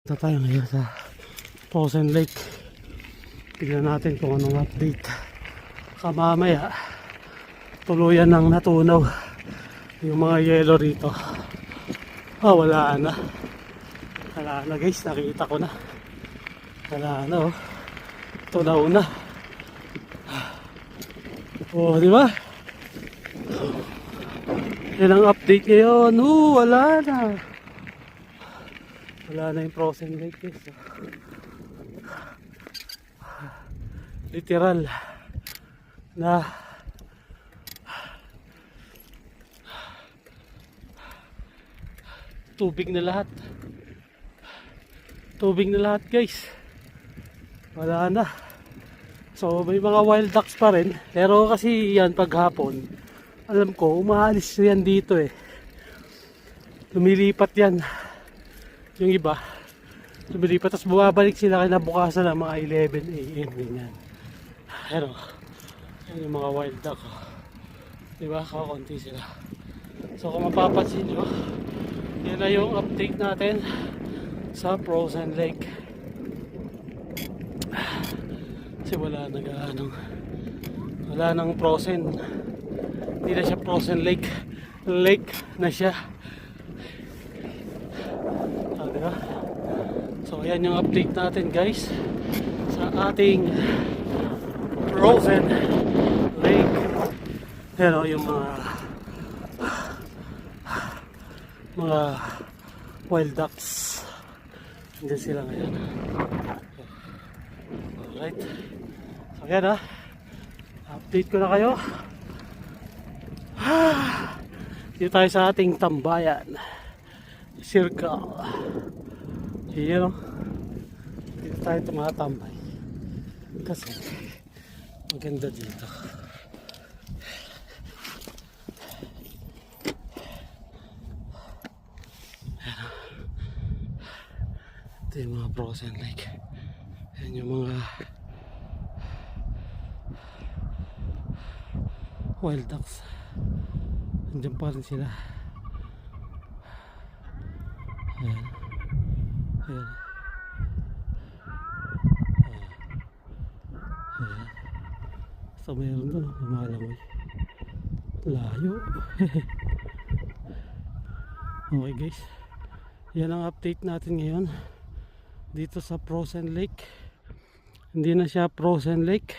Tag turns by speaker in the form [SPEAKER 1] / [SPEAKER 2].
[SPEAKER 1] Punta tayo ngayon sa Frozen Lake. Tignan natin kung anong update. Mamaya tuluyan ng natunaw yung mga yelo rito. Wala na. Wala na guys, nakita ko na. Wala na oh. Tunaw na. Di ba? Yan ang update ngayon. Wala na. Wala na yung Frozen Lake guys. Literal na tubig na lahat. Tubig na lahat guys. Wala na. So may mga wild ducks pa rin. Pero kasi yan paghapon, alam ko umaalis yan dito eh. Lumilipat yan. Yung iba lumilipat tapos bumabalik sila kinabukasan ng mga 11 AM ganyan. Pero yan yung mga wild duck diba, kakunti sila. So kung mapapansin nyo, yan na yung update natin sa Frozen Lake. Kasi wala nang frozen. Hindi na siya Frozen Lake. Lake na siya. Diba? So yan yung update natin guys sa ating Frozen Lake. Pero yung mga wild ducks hindi sila ngayon. Alright, so yan update ko na kayo. Dito tayo sa ating tambayan circle. Here dito tayo tumatambay kasi maganda dito. Ito yung mga Frozen Lake. Yan yung mga wild ducks. Andiyan pa rin sila. Ayan. Ayan. Ayan. So mayroon doon, lumalangoy. Layo. Okay guys, yan ang update natin ngayon dito sa Frozen Lake. Hindi na siya Frozen Lake,